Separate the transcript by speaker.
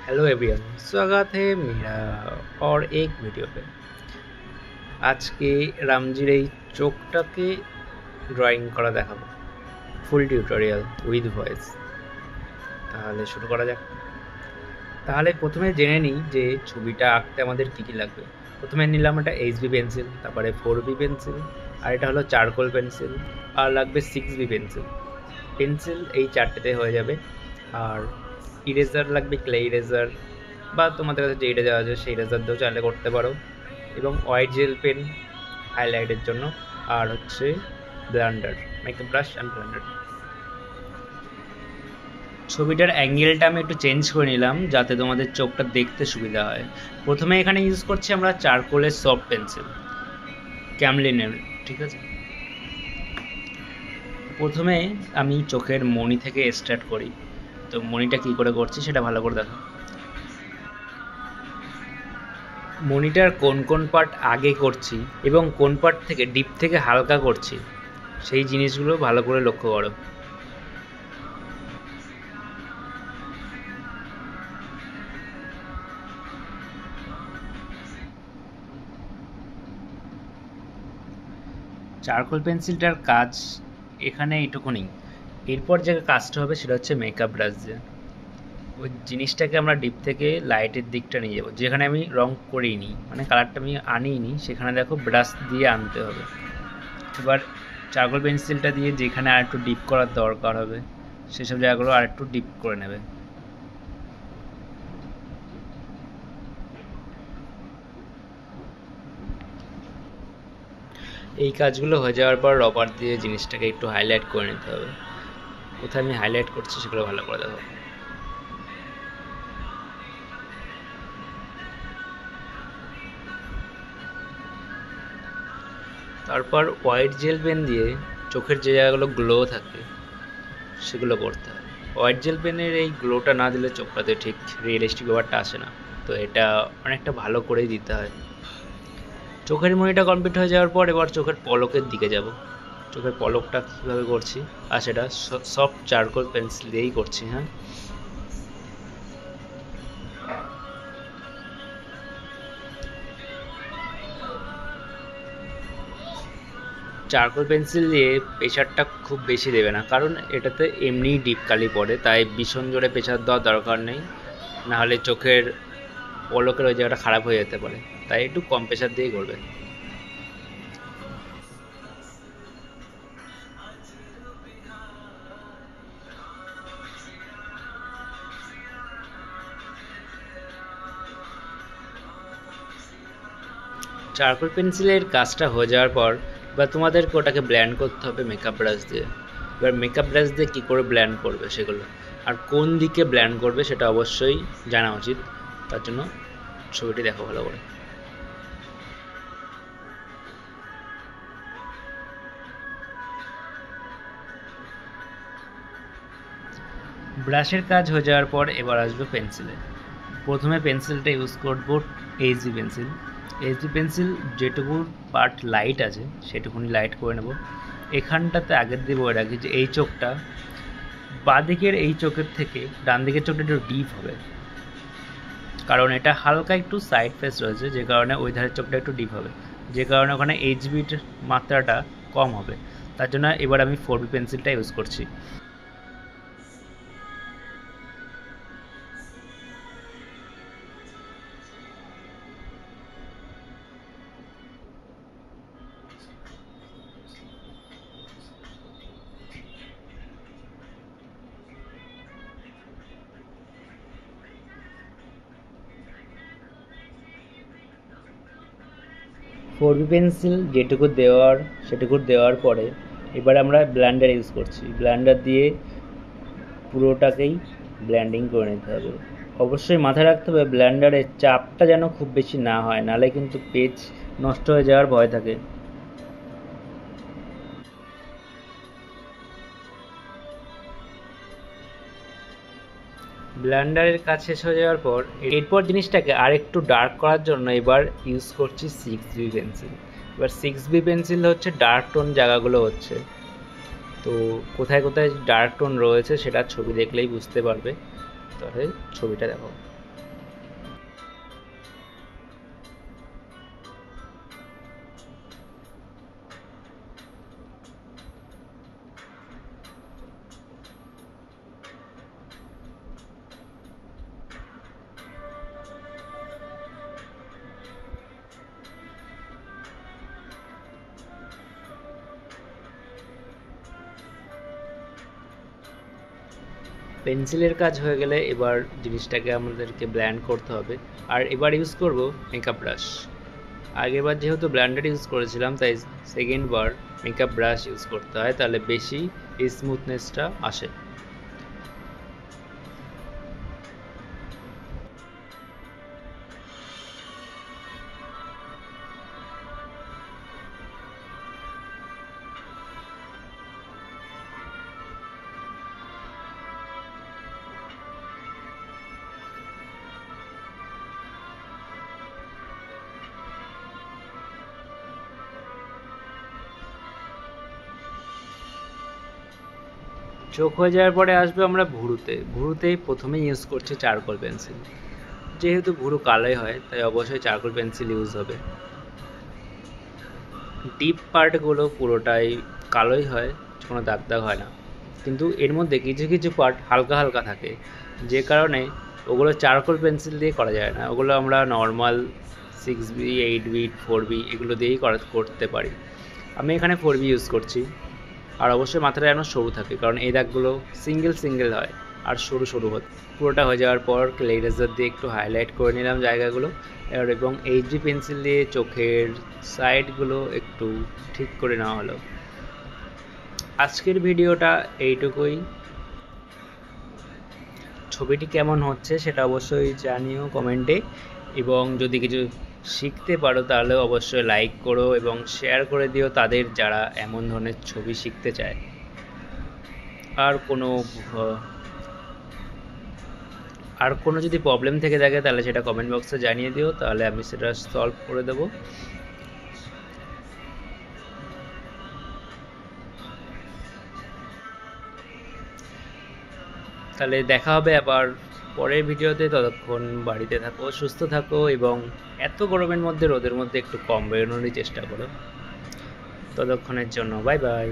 Speaker 1: Hello everyone, स्वागत है मेरा और एक वीडियो पे। আজকে রামজির এই চোখটাকে ড্রয়িং করা দেখাবো, ফুল টিউটোরিয়াল উইথ ভয়েস। তাহলে শুরু করা যাক। তাহলে প্রথমে জেনে নিই যে ছবিটা আঁকতে আমাদের কী কী লাগবে। প্রথমে নিলাম একটা HB পেন্সিল, তারপরে 4B পেন্সিল, আর এটা হলো চারকোল পেন্সিল, আর লাগবে 6B পেন্সিল। পেন্সিল এই চারটেতে হয়ে যাবে। আর ইরেজার লাগবে, ক্লে ইরেজার, বা তোমাদের কাছে যে ইরেজার আছে সেই ইরেজার দিয়েও চাইলে করতে পারো, এবং হোয়াইট জেল পেন হাইলাইটের জন্য, আর হচ্ছে blunder, makeup brush and blunder. ছবিটার অ্যাঙ্গেলটা আমি একটু চেঞ্জ করে নিলাম যাতে তোমাদের চোখটা দেখতে সুবিধা হয়। প্রথমে এখানে ইউজ করছি আমরা চারকোলের সফট পেন্সিল, ক্যামলিনের, ঠিক আছে। প্রথমে আমি চোখের মণি থেকে স্টার্ট করি। তো মণিটা কী করে করছি সেটা ভালো করে দেখো। মনিটার কোন কোন পার্ট আগে করছি এবং কোন পার্ট থেকে ডিপ থেকে হালকা করছি সেই জিনিসগুলো ভালো করে লক্ষ্য করো। চারকোল পেন্সিলটার কাজ এখানে এইটুকুনি। এরপর যে কাজটা হবে সেটা হচ্ছে মেকআপ ব্রাশ দিয়ে ওই জিনিসটাকে আমরা ডিপ থেকে লাইটের দিকটা নিয়ে যাবো, যেখানে আমি রং করিনি, মানে কালারটা আমি আনিনি, সেখানে দেখো ব্রাশ দিয়ে আনতে হবে। এবার চারকোল পেন্সিলটা দিয়ে যেখানে আর একটু ডিপ করার দরকার হবে সেসব জায়গাগুলো আর একটু ডিপ করে নেবে। এই কাজগুলো হয়ে যাওয়ার পর রবার দিয়ে জিনিসটাকে একটু হাইলাইট করে নিতে হবে। কোথায় আমি হাইলাইট করছি সেগুলো ভালো করে দেখো। তারপর হোয়াইট জেল পেন দিয়ে চোখের যে জায়গাগুলো গ্লো থাকে সেগুলো করতে হবে। হোয়াইট জেল পেনের এই গ্লোটা না দিলে চোখটাতে ঠিক রিয়েলিস্টিক ব্যাপারটা আসে না, তো এটা অনেকটা ভালো করেই দিতে হয়। চোখের মনিটা কমপ্লিট হয়ে যাওয়ার পর এবার চোখের পলকের দিকে যাব। চোখের পলকটা কীভাবে করছি, আর সেটা সফট চারকোল পেন্সিল দিয়েই করছি। হ্যাঁ, চারকোল পেন্সিল দিয়ে প্রেশারটা খুব বেশি দেবে না, কারণ এটাতে এমনিই ডিপ কালি পড়ে, তাই ভীষণ জোরে প্রেশার দেওয়ার দরকার নেই, নাহলে চোখের পলকের ওই জায়গাটা খারাপ হয়ে যেতে পারে, তাই একটু কম প্রেশার দিয়েই করবে। চারকোল পেন্সিলের কাজটা হয়ে যাওয়ার পর এবার তোমাদেরকে ওটাকে ব্ল্যান্ড করতে হবে মেকআপ ব্রাশ দিয়ে। এবার মেকআপ ব্রাশ দিয়ে কী করে ব্ল্যান্ড করবে সেগুলো, আর কোন দিকে ব্ল্যান্ড করবে সেটা অবশ্যই জানা উচিত। তার জন্য ছবিটি দেখো ভালো করে। ব্রাশের কাজ হয়ে যাওয়ার পর এবার আসবে পেন্সিলে। প্রথমে পেন্সিলটা ইউজ করব HB পেন্সিল। HB পেন্সিল যেটুকু পার্ট লাইট আছে সেটুকুনি লাইট করে নেব। এখানটাতে আগের দিয়ে বলে রাখি যে এই চোখটা বাঁদিকের এই চোখের থেকে ডান দিকের চোখটা একটু ডিপ হবে, কারণ এটা হালকা একটু সাইড ফেস রয়েছে, যে কারণে ওই ধারের চোখটা একটু ডিপ হবে, যে কারণে ওখানে HBর মাত্রাটা কম হবে। তার জন্য এবার আমি 4B পেন্সিলটা ইউজ করছি। ফোর বি পেন্সিল যেটুকু দেওয়ার সেটুকু দেওয়ার পরে এবার আমরা ব্লেন্ডার ইউজ করছি। ব্লেন্ডার দিয়ে পুরোটাকেই ব্লেন্ডিং করে নিতে হবে। অবশ্যই মাথায় রাখতে হবে ব্লেন্ডারের চাপটা যেন খুব বেশি না হয়, নাহলে কিন্তু পেজ নষ্ট হয়ে যাওয়ার ভয় থাকে। ব্লেন্ডারের কাজ শেষ হয়ে যাওয়ার পর এরপর জিনিসটাকে আর একটু ডার্ক করার জন্য এবার ইউজ করছি 6B পেন্সিল। এবার 6B পেন্সিল হচ্ছে ডার্ক টোন জায়গাগুলো হচ্ছে, তো কোথায় কোথায় ডার্ক টোন রয়েছে সেটা ছবি দেখলেই বুঝতে পারবে। তাহলে ছবিটা দেখো। পেন্সিলের কাজ হয়ে গেলে এবার জিনিসটাকে আমাদেরকে ব্ল্যান্ড করতে হবে। আর এবার ইউজ করব মেকআপ ব্রাশ। আগেরবার যেহেতু ব্লেন্ডার ইউজ করেছিলাম, তাই সেকেন্ড বার মেকআপ ব্রাশ ইউজ করতে হয়, তাহলে বেশি স্মুথনেসটা আসে। চোখ হয়ে যাওয়ার পরে আসবে আমরা ভুরুতে প্রথমে ইউজ করছি চারকোল পেন্সিল। যেহেতু ভুরু কালোই হয়, তাই অবশ্যই চারকোল পেন্সিল ইউজ হবে। ডিপ পার্টগুলো পুরোটাই কালোই হয়, কোনো দাগ দাগ হয় না, কিন্তু এর মধ্যে কিছু কিছু পার্ট হালকা হালকা থাকে, যে কারণে ওগুলো চারকোল পেন্সিল দিয়ে করা যায় না। ওগুলো আমরা নর্মাল 6B 8B 4B এগুলো দিয়েই করতে পারি। আমি এখানে 4B ইউজ করছি। আর অবশ্যই মাথাটা যেন সরু থাকে, কারণ এই দাগগুলো সিঙ্গেল হয় আর সরু সরু হয়। পুরোটা হয়ে যাওয়ার পর ক্লে ইরেজার দিয়ে একটু হাইলাইট করে নিলাম জায়গাগুলো, এবং এইচবি পেন্সিল দিয়ে চোখের সাইডগুলো একটু ঠিক করে নেওয়া হলো। আজকের ভিডিওটা এইটুকুই। ছবিটি কেমন হচ্ছে সেটা অবশ্যই জানিও কমেন্টে, এবং যদি কিছু শিখতে পারো তাহলে অবশ্যই লাইক করো এবং শেয়ার করে দিও তাদের যারা এমন ধরনের ছবি শিখতে চায়। আর কোনো যদি প্রবলেম থেকে থাকে তাহলে সেটা কমেন্ট বক্সে জানিয়ে দিও, তাহলে আমি সেটা সলভ করে দেবো। তাহলে দেখা হবে আবার পরের ভিডিওতে। ততক্ষণ বাড়িতে থাকো, সুস্থ থাকো, এবং এত গরমের মধ্যে রোদের মধ্যে একটু কম বেরোনোরই চেষ্টা করো। ততক্ষণের জন্য বাই বাই।